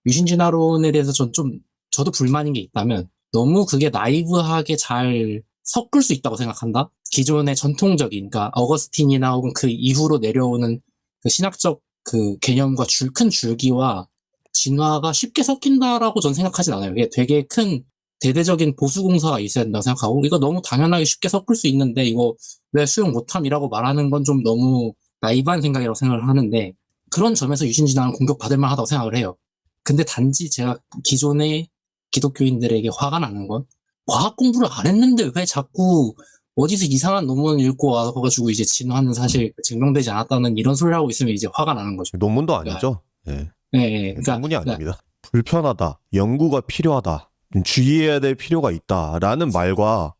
유신진화론에 대해서 저도 불만인 게 있다면 너무 그게 나이브하게 잘 섞을 수 있다고 생각한다. 기존의 전통적인, 그러니까 어거스틴이나 혹은 그 이후로 내려오는 그 신학적 그 개념과 큰 줄기와 진화가 쉽게 섞인다라고 전 생각하진 않아요. 이게 되게 큰 대대적인 보수 공사가 있어야 된다고 생각하고, 이거 너무 당연하게 쉽게 섞을 수 있는데 이거 왜 수용 못함이라고 말하는 건 좀 너무 나이브한 생각이라고 생각을 하는데, 그런 점에서 유신진화는 공격받을 만하다고 생각을 해요. 근데 단지 제가 기존의 기독교인들에게 화가 나는 건, 과학 공부를 안 했는데 왜 자꾸 어디서 이상한 논문 읽고 와가지고 이제 진화는 사실 증명되지 않았다는 이런 소리를 하고 있으면 이제 화가 나는 거죠. 논문도 아니죠. 예. 네, 논문이 아닙니다. 불편하다, 연구가 필요하다, 주의해야 될 필요가 있다라는 말과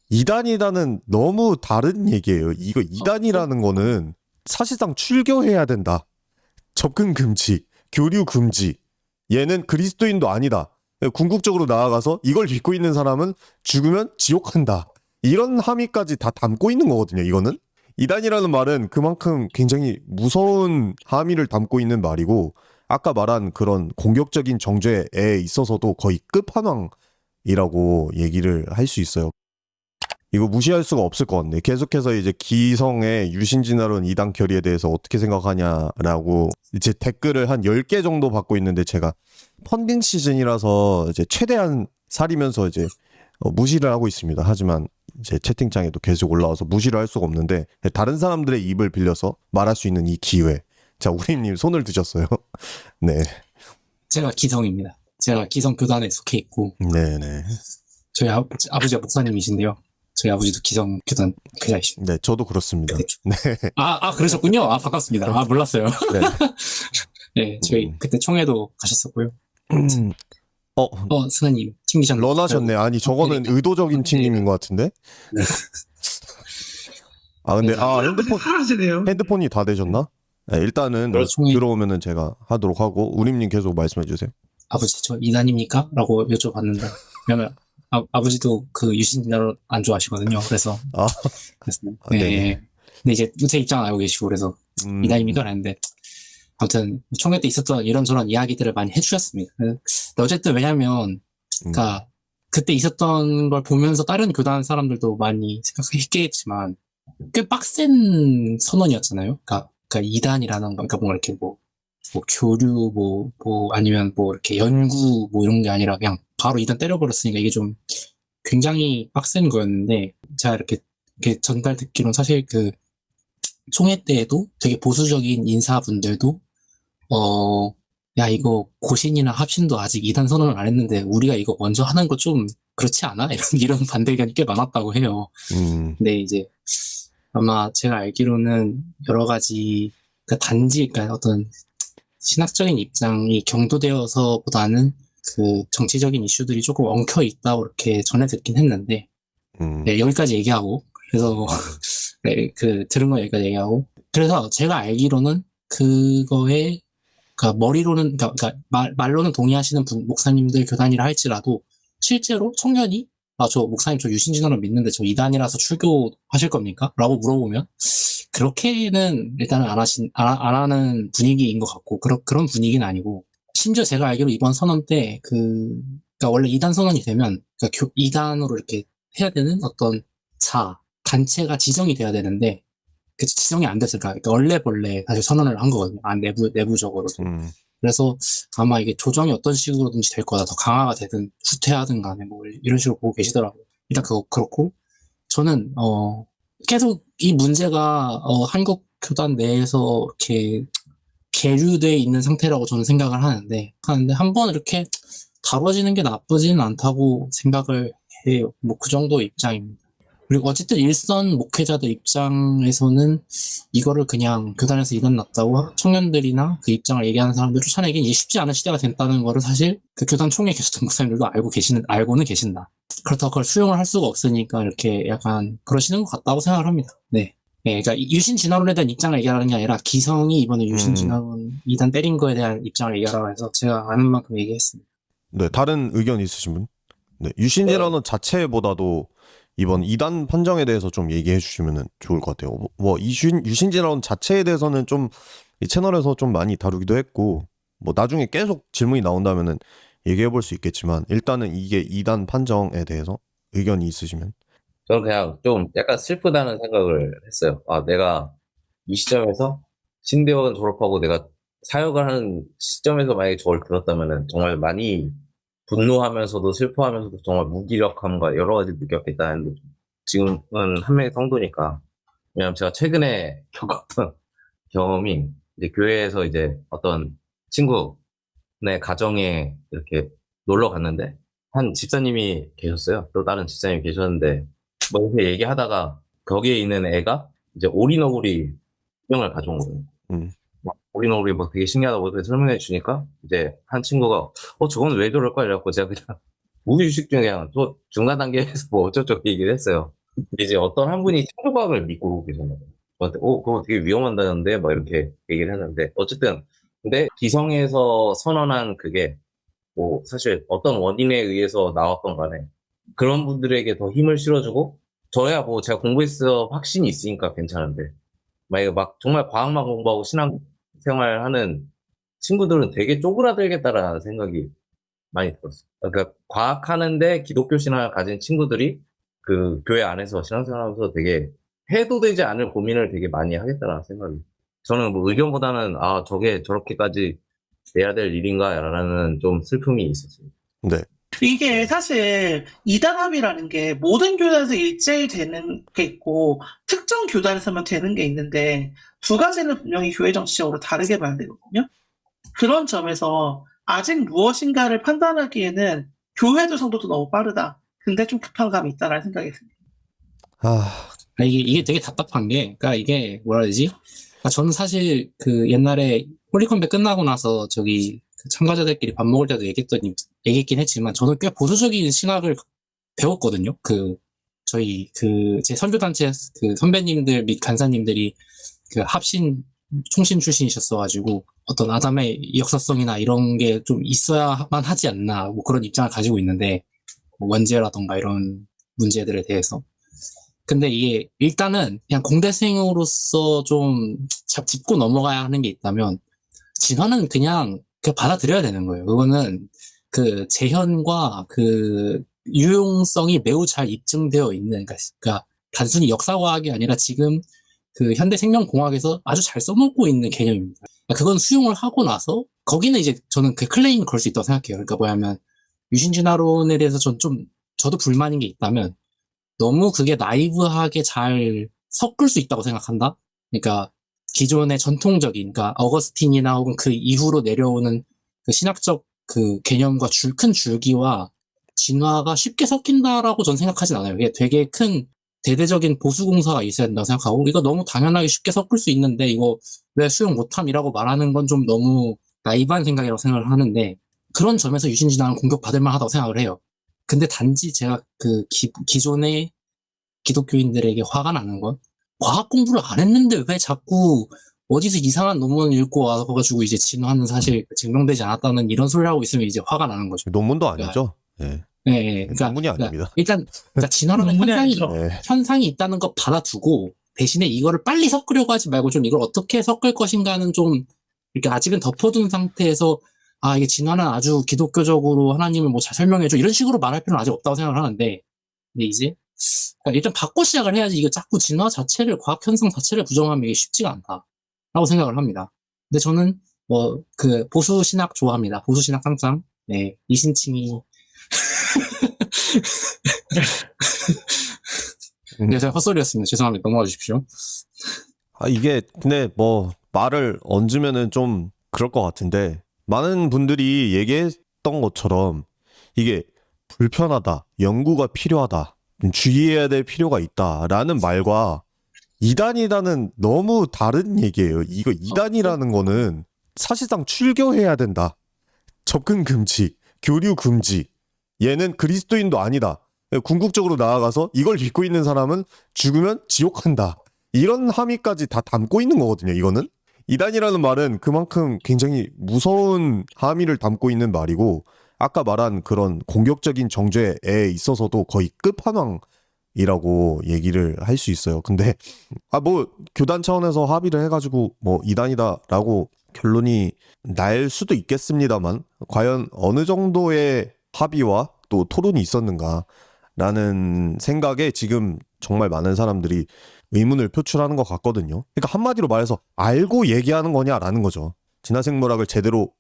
이단이라는 너무 다른 얘기예요. 이거 이단이라는 거는 사실상 출교해야 된다. 접근 금지, 교류 금지. 얘는 그리스도인도 아니다. 궁극적으로 나아가서 이걸 믿고 있는 사람은 죽으면 지옥한다. 이런 함의까지 다 담고 있는 거거든요. 이거는 이단이라는 말은 그만큼 굉장히 무서운 함의를 담고 있는 말이고, 아까 말한 그런 공격적인 정죄에 있어서도 거의 끝판왕이라고 얘기를 할 수 있어요. 이거 무시할 수가 없을 것 같네. 계속해서 이제 기성의 유신진화론 이단 결의에 대해서 어떻게 생각하냐라고 이제 댓글을 한 10개 정도 받고 있는데, 제가 펀딩 시즌이라서 이제 최대한 사리면서 이제 무시를 하고 있습니다. 하지만 이제 채팅창에도 계속 올라와서 무시를 할 수가 없는데, 다른 사람들의 입을 빌려서 말할 수 있는 이 기회. 자, 우리님 손을 드셨어요. 네. 제가 기성입니다. 제가 기성 교단에 속해 있고, 네네. 저희 아버지가 목사님이신데요. 저희 아버지도 기성 교단 교사이십니다. 네, 저도 그렇습니다. 네. 그러셨군요. 반갑습니다. 몰랐어요. 네. 네, 저희 그때 총회도 가셨었고요. 승아님 튕기셨나요? 런하셨네. 아니, 저거는 의도적인 튕김인 것 같은데? 네. 근데 하시네요. 핸드폰이 다 되셨나? 네, 일단은 들어오면은 제가 하도록 하고, 우림님 계속 말씀해 주세요. 아버지 저 이단입니까? 라고 여쭤봤는데, 왜냐면 아버지도 그 유신진화를 안 좋아하시거든요. 그래서 네. 근데 이제 제 입장은 알고 계시고, 그래서 이단입니까? 라는데, 아무튼 총회 때 있었던 이런저런 이야기들을 많이 해주셨습니다. 근데 어쨌든 왜냐면 그러니까 그때 있었던 걸 보면서 다른 교단 사람들도 많이 생각했겠지만 꽤 빡센 선언이었잖아요. 그러니까 이단이라는 거, 그러니까 뭔가 이렇게 뭐 교류 아니면 이렇게 연구 이런 게 아니라 그냥 바로 이단 때려버렸으니까 이게 좀 굉장히 빡센 거였는데, 제가 이렇게 전달 듣기로는 사실 그 총회 때에도 되게 보수적인 인사분들도 야, 이거 고신이나 합신도 아직 이단 선언을 안 했는데 우리가 이거 먼저 하는 거 좀 그렇지 않아? 이런 반대 의견이 꽤 많았다고 해요. 근데 이제 아마 제가 알기로는 여러 가지 그러니까 어떤 신학적인 입장이 경도되어서보다는 그 정치적인 이슈들이 조금 엉켜 있다고 이렇게 전해 듣긴 했는데, 네, 여기까지 얘기하고, 그래서 네, 들은 거 여기까지 얘기하고, 그래서 제가 알기로는 그거에 그러니까 머리로는 그러니까 말로는 동의하시는 목사님들 교단이라 할지라도 실제로 청년이 저 목사님 저 유신진화론 믿는데 저 이단이라서 출교하실 겁니까? 라고 물어보면 그렇게는 일단은 안 하는 분위기인 것 같고, 그런 분위기는 아니고, 심지어 제가 알기로 이번 선언 때 그러니까 원래 이단 선언이 되면 그러니까 이단으로 이렇게 해야 되는 어떤 단체가 지정이 돼야 되는데 그 지정이 안 됐을까? 그러니까 얼레벌레 사실 선언을 한 거거든요. 내부적으로. 그래서 아마 이게 조정이 어떤 식으로든지 될 거다. 더 강화가 되든 후퇴하든 간에 이런 식으로 보고 계시더라고요. 일단 그렇고, 저는 계속 이 문제가 한국 교단 내에서 이렇게 계류돼 있는 상태라고 저는 생각을 하는데 한번 이렇게 다뤄지는 게 나쁘지는 않다고 생각을 해요. 그 정도 입장입니다. 그리고 어쨌든 일선 목회자들 입장에서는 이거를 그냥 교단에서 이건 났다고 청년들이나 그 입장을 얘기하는 사람들 쫓아내기 이제 쉽지 않은 시대가 됐다는 거를 사실 그 교단 총회에 계셨던 목사님들도 알고는 계신다. 그렇다고 그걸 수용을 할 수가 없으니까 이렇게 약간 그러시는 것 같다고 생각을 합니다. 네. 네, 그러니까 유신진화론에 대한 입장을 얘기하는 게 아니라 기성이 이번에 유신진화론 이단 때린 거에 대한 입장을 얘기하라고 해서 제가 아는 만큼 얘기했습니다. 네, 다른 의견 있으신 분? 네, 유신진화론 자체보다도 이번 이단 판정에 대해서 좀 얘기해 주시면 좋을 것 같아요. 유신진화론 자체에 대해서는 좀 이 채널에서 좀 많이 다루기도 했고, 뭐 나중에 계속 질문이 나온다면은 얘기해 볼 수 있겠지만 일단은 이게 이단 판정에 대해서 의견이 있으시면. 저는 그냥 좀 약간 슬프다는 생각을 했어요. 아, 내가 이 시점에서 신대원 졸업하고 내가 사역을 하는 시점에서 만약에 저걸 들었다면은 정말 많이 분노하면서도 슬퍼하면서도 정말 무기력함과 여러 가지 느꼈겠다는데 지금은 한 명의 성도니까 왜냐면 제가 최근에 겪었던 경험이 이제 교회에서 이제 어떤 친구네 가정에 이렇게 놀러 갔는데 한 집사님이 계셨어요. 또 다른 집사님이 계셨는데 뭐 이렇게 얘기하다가 거기에 있는 애가 이제 오리너구리 병을 가져온 거예요. 막 오리너구리 뭐 되게 신기하다고 이렇게 설명해 주니까 이제 한 친구가 저건 왜 저럴까 이래갖고 제가 그냥 무기주식 중에 그냥 또 중간 단계에서 뭐 어쩌고저쩌고 얘기를 했어요. 근데 이제 어떤 한 분이 창조과학을 믿고 계셨나 봐요. 저한테 그거 되게 위험한다는데 막 이렇게 얘기를 했는데 어쨌든 근데 기성에서 선언한 그게 뭐 사실 어떤 원인에 의해서 나왔던 간에 그런 분들에게 더 힘을 실어주고 저야 뭐 제가 공부했어 확신이 있으니까 괜찮은데 만약에 막 정말 과학만 공부하고 신앙생활 하는 친구들은 되게 쪼그라들겠다라는 생각이 많이 들었어요. 그러니까 과학하는데 기독교 신앙을 가진 친구들이 그 교회 안에서 신앙생활하면서 되게 해도 되지 않을 고민을 되게 많이 하겠다라는 생각이. 저는 뭐 의견보다는 저게 저렇게까지 돼야 될 일인가라는 좀 슬픔이 있었어요. 네. 이게 사실 이단합이라는 게 모든 교단에서 일제히 되는 게 있고 특정 교단에서만 되는 게 있는데 두 가지는 분명히 교회 정치적으로 다르게 봐야 되거든요. 그런 점에서 아직 무엇인가를 판단하기에는 교회도 성도도 너무 빠르다. 근데 좀 급한 감이 있다라는 생각이 듭니다. 이게 되게 답답한 게, 그러니까 이게 뭐라 해야 되지? 그러니까 저는 사실 그 옛날에 홀리컴백 끝나고 나서 그 참가자들끼리 밥 먹을 때도 얘기했긴 했지만 저는 꽤 보수적인 신학을 배웠거든요. 저희 제 선교단체 그 선배님들 및 간사님들이 그 합신 총신 출신이셨어가지고 어떤 아담의 역사성이나 이런 게 좀 있어야만 하지 않나 뭐 그런 입장을 가지고 있는데 뭐 원죄라던가 이런 문제들에 대해서. 근데 이게 일단은 그냥 공대생으로서 좀 짚고 넘어가야 하는 게 있다면 진화는 그냥 받아들여야 되는 거예요. 그거는 그 재현과 그 유용성이 매우 잘 입증되어 있는, 그러니까 단순히 역사과학이 아니라 지금 그 현대생명공학에서 아주 잘 써먹고 있는 개념입니다. 그러니까 그건 수용을 하고 나서 거기는 이제 저는 그 클레임을 걸 수 있다고 생각해요. 그러니까 뭐냐면 유신진화론에 대해서 저도 불만인 게 있다면 너무 그게 나이브하게 잘 섞을 수 있다고 생각한다. 그러니까 기존의 전통적인, 그러니까 어거스틴이나 혹은 그 이후로 내려오는 그 신학적 그 개념과 큰 줄기와 진화가 쉽게 섞인다라고 전 생각하진 않아요. 이게 되게 큰 대대적인 보수 공사가 있어야 된다고 생각하고, 이거 너무 당연하게 쉽게 섞을 수 있는데 이거 왜 수용 못함이라고 말하는 건 좀 너무 나이브한 생각이라고 생각을 하는데, 그런 점에서 유신진화는 공격받을 만하다고 생각을 해요. 근데 단지 제가 그 기존의 기독교인들에게 화가 나는 건, 과학 공부를 안 했는데 왜 자꾸 어디서 이상한 논문을 읽고 와가지고 이제 진화는 사실 증명되지 않았다는 이런 소리를 하고 있으면 이제 화가 나는 거죠. 논문도 아니죠. 네. 네, 논문이 아닙니다. 그러니까 진화론은 현상이 있다는 거 받아두고 대신에 이거를 빨리 섞으려고 하지 말고 좀 이걸 어떻게 섞을 것인가는 좀 이렇게 아직은 덮어둔 상태에서 이게 진화는 아주 기독교적으로 하나님을 뭐 잘 설명해줘 이런 식으로 말할 필요는 아직 없다고 생각을 하는데, 근데 이제 그러니까 일단 바꿔 시작을 해야지. 이거 자꾸 진화 자체를, 과학 현상 자체를 부정하면 이게 쉽지가 않다라고 생각을 합니다. 근데 저는 뭐 그 보수 신학 좋아합니다. 보수 신학 항상 이신칭이 네, 제가 헛소리였습니다. 죄송합니다. 넘어가 주십시오. 이게 근데 뭐 말을 얹으면은 좀 그럴 것 같은데, 많은 분들이 얘기했던 것처럼 이게 불편하다, 연구가 필요하다, 주의해야 될 필요가 있다라는 말과 이단이다는 너무 다른 얘기예요. 이거 이단이라는 거는 사실상 출교해야 된다, 접근 금지, 교류 금지, 얘는 그리스도인도 아니다, 궁극적으로 나아가서 이걸 믿고 있는 사람은 죽으면 지옥한다, 이런 함의까지 다 담고 있는 거거든요. 이거는 이단이라는 말은 그만큼 굉장히 무서운 함의를 담고 있는 말이고, 아까 말한 그런 공격적인 정죄에 있어서도 거의 끝판왕이라고 얘기를 할 수 있어요. 근데 뭐 교단 차원에서 합의를 해가지고 뭐 이단이다라고 결론이 날 수도 있겠습니다만 과연 어느 정도의 합의와 또 토론이 있었는가라는 생각에 지금 정말 많은 사람들이 의문을 표출하는 것 같거든요. 그러니까 한마디로 말해서 알고 얘기하는 거냐라는 거죠. 진화생물학을 제대로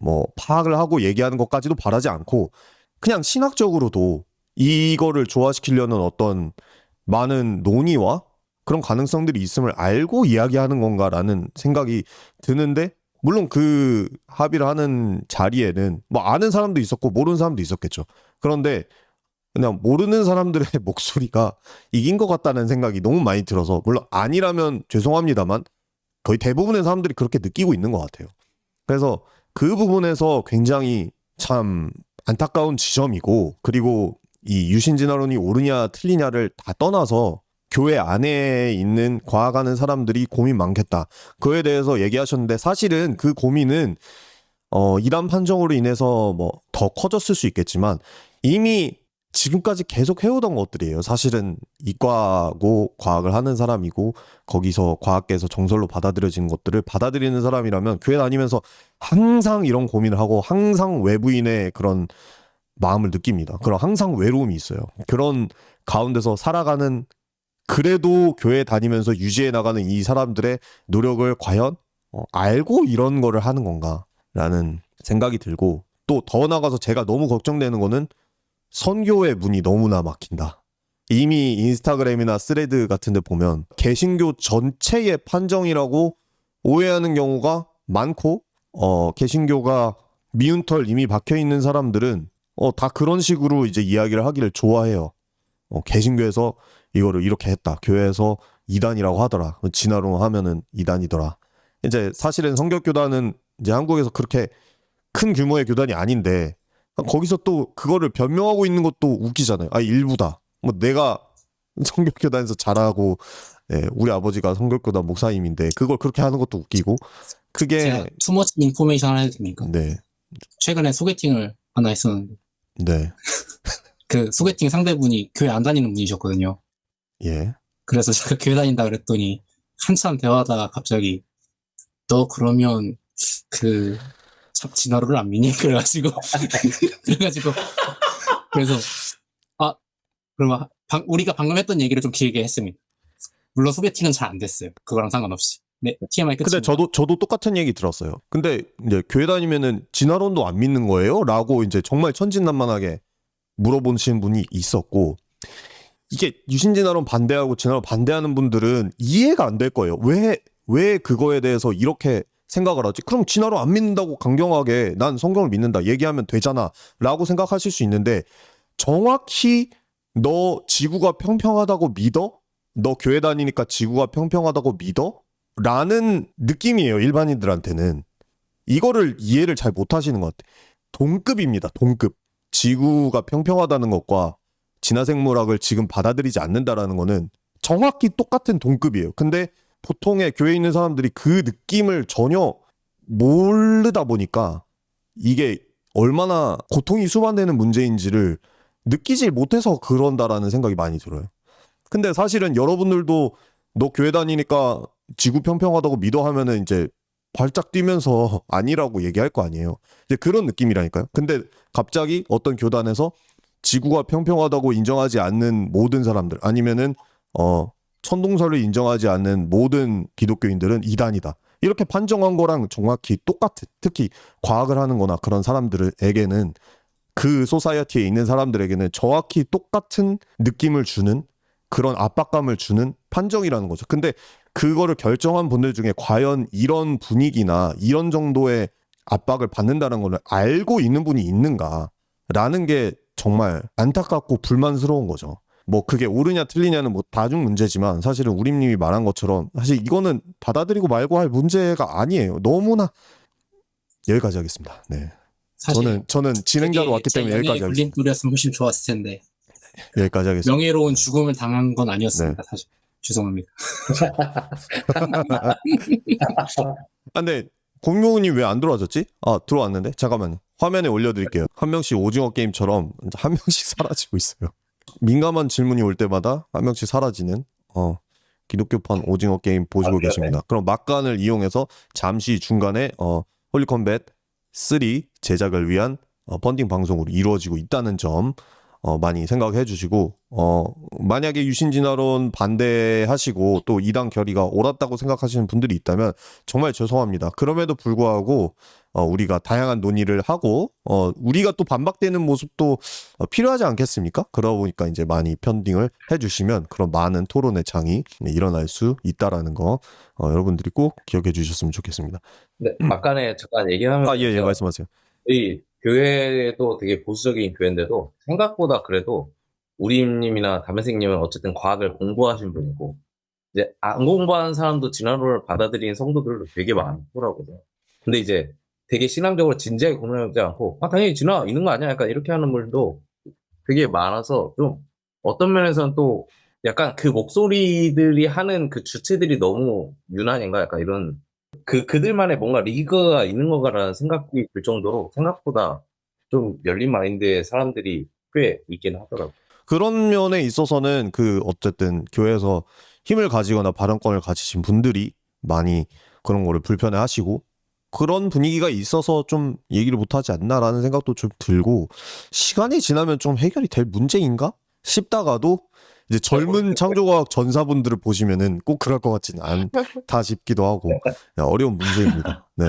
뭐 파악을 하고 얘기하는 것까지도 바라지 않고 그냥 신학적으로도 이거를 조화시키려는 어떤 많은 논의와 그런 가능성들이 있음을 알고 이야기하는 건가라는 생각이 드는데, 물론 그 합의를 하는 자리에는 뭐 아는 사람도 있었고 모르는 사람도 있었겠죠. 그런데 그냥 모르는 사람들의 목소리가 이긴 것 같다는 생각이 너무 많이 들어서, 물론 아니라면 죄송합니다만 거의 대부분의 사람들이 그렇게 느끼고 있는 것 같아요. 그래서 그 부분에서 굉장히 참 안타까운 지점이고, 그리고 이 유신진화론이 옳으냐 틀리냐를 다 떠나서 교회 안에 있는 과학하는 사람들이 고민 많겠다, 그거에 대해서 얘기하셨는데, 사실은 그 고민은 이단 판정으로 인해서 뭐 더 커졌을 수 있겠지만 이미 지금까지 계속 해오던 것들이에요. 사실은 이과고 과학을 하는 사람이고 거기서 과학계에서 정설로 받아들여지는 것들을 받아들이는 사람이라면 교회 다니면서 항상 이런 고민을 하고 항상 외부인의 그런 마음을 느낍니다. 그런 항상 외로움이 있어요. 그런 가운데서 살아가는, 그래도 교회 다니면서 유지해 나가는 이 사람들의 노력을 과연 알고 이런 거를 하는 건가라는 생각이 들고, 또 더 나아가서 제가 너무 걱정되는 거는 선교의 문이 너무나 막힌다. 이미 인스타그램이나 스레드 같은 데 보면 개신교 전체의 판정이라고 오해하는 경우가 많고, 개신교가 미운 털 이미 박혀 있는 사람들은 다 그런 식으로 이제 이야기를 하기를 좋아해요. 개신교에서 이거를 이렇게 했다, 교회에서 이단이라고 하더라, 진화론 하면은 이단이더라. 이제 사실은 성격교단은 이제 한국에서 그렇게 큰 규모의 교단이 아닌데 거기서 또 그거를 변명하고 있는 것도 웃기잖아요. 아, 일부다. 뭐 내가 성격교단에서 자라고, 우리 아버지가 성격교단 목사님인데 그걸 그렇게 하는 것도 웃기고, 그게 제가 투머치 인포메이션 하나 해도 됩니까? 네, 최근에 소개팅을 하나 했었는데 네, 그 소개팅 상대분이 교회 안 다니는 분이셨거든요. 예, 그래서 제가 교회 다닌다 그랬더니 한참 대화하다가 갑자기 너 그러면 그 진화론을 안 믿니? 그래가지고 그래서 그러면 우리가 방금 했던 얘기를 좀 길게 했습니다. 물론 소개팅은 잘 안 됐어요. 그거랑 상관없이. 네, TMI 끝입니다. 근데 저도 똑같은 얘기 들었어요. 근데 이제 교회 다니면은 진화론도 안 믿는 거예요? 라고 이제 정말 천진난만하게 물어보시는 분이 있었고, 이게 유신진화론 반대하고 진화론 반대하는 분들은 이해가 안 될 거예요. 왜 그거에 대해서 이렇게 생각을 하지? 그럼 진화론 안 믿는다고 강경하게 난 성경을 믿는다 얘기하면 되잖아 라고 생각하실 수 있는데, 정확히 너 지구가 평평하다고 믿어? 너 교회 다니니까 지구가 평평하다고 믿어? 라는 느낌이에요. 일반인들한테는 이거를 이해를 잘 못하시는 것 같아요. 동급입니다. 동급. 지구가 평평하다는 것과 진화생물학을 지금 받아들이지 않는다라는 거는 정확히 똑같은 동급이에요. 근데 보통의 교회에 있는 사람들이 그 느낌을 전혀 모르다 보니까 이게 얼마나 고통이 수반되는 문제인지를 느끼지 못해서 그런다라는 생각이 많이 들어요. 근데 사실은 여러분들도 너 교회 다니니까 지구 평평하다고 믿어 하면은 이제 발작 뛰면서 아니라고 얘기할 거 아니에요. 이제 그런 느낌이라니까요. 근데 갑자기 어떤 교단에서 지구가 평평하다고 인정하지 않는 모든 사람들, 아니면은 천동설을 인정하지 않는 모든 기독교인들은 이단이다, 이렇게 판정한 거랑 정확히 똑같은, 특히 과학을 하는 거나 그런 사람들에게는, 그 소사이어티에 있는 사람들에게는 정확히 똑같은 느낌을 주는, 그런 압박감을 주는 판정이라는 거죠. 근데 그거를 결정한 분들 중에 과연 이런 분위기나 이런 정도의 압박을 받는다는 걸 알고 있는 분이 있는가라는 게 정말 안타깝고 불만스러운 거죠. 뭐 그게 옳으냐 틀리냐는 뭐 다중 문제지만, 사실은 우림님이 말한 것처럼 사실 이거는 받아들이고 말고 할 문제가 아니에요. 너무나. 여기까지 하겠습니다. 네. 저는 진행자로 왔기 때문에 여기까지 하겠습니다. 굴림돌이었으면 훨씬 좋았을 텐데. 여기까지 하겠습니다. 명예로운 죽음을 당한 건 아니었습니다. 네. 사실 죄송합니다. 근데 공룡님 왜 안 들어와졌지? 들어왔는데 잠깐만요. 화면에 올려드릴게요. 한 명씩 오징어 게임처럼 한 명씩 사라지고 있어요. 민감한 질문이 올 때마다 한 명씩 사라지는 기독교판 오징어 게임 보시고 계십니다. 그럼 막간을 이용해서 잠시 중간에 홀리컴뱃 3 제작을 위한 펀딩 방송으로 이루어지고 있다는 점 많이 생각해 주시고 만약에 유신진화론 반대하시고 또 2당 결의가 옳았다고 생각하시는 분들이 있다면 정말 죄송합니다. 그럼에도 불구하고 우리가 다양한 논의를 하고 우리가 또 반박되는 모습도 필요하지 않겠습니까? 그러다 보니까 이제 많이 펀딩을 해주시면 그런 많은 토론의 장이 일어날 수 있다라는 거 여러분들이 꼭 기억해 주셨으면 좋겠습니다. 네, 막간에 잠깐 얘기하면 예, 말씀하세요. 이 교회도 되게 보수적인 교회인데도 생각보다 그래도 우리님이나 담배생님은 어쨌든 과학을 공부하신 분이고 이제 안 공부하는 사람도 진화론을 받아들이는 성도들도 되게 많더라고요. 근데 이제 되게 신앙적으로 진지하게 고민하지 않고 당연히 진화 있는 거 아니야? 약간 이렇게 하는 분들도 되게 많아서 좀 어떤 면에서는 또 약간 그 목소리들이 하는 그 주체들이 너무 유난인가? 약간 이런 그들만의 뭔가 리그가 있는 거가라는 생각이 들 정도로 생각보다 좀 열린 마인드의 사람들이 꽤 있긴 하더라고요. 그런 면에 있어서는 어쨌든 교회에서 힘을 가지거나 발언권을 가지신 분들이 많이 그런 거를 불편해 하시고 그런 분위기가 있어서 좀 얘기를 못하지 않나라는 생각도 좀 들고 시간이 지나면 좀 해결이 될 문제인가 싶다가도 이제 젊은 창조과학 전사분들을 보시면은 꼭 그럴 것 같지는 않다 싶기도 하고 어려운 문제입니다. 네.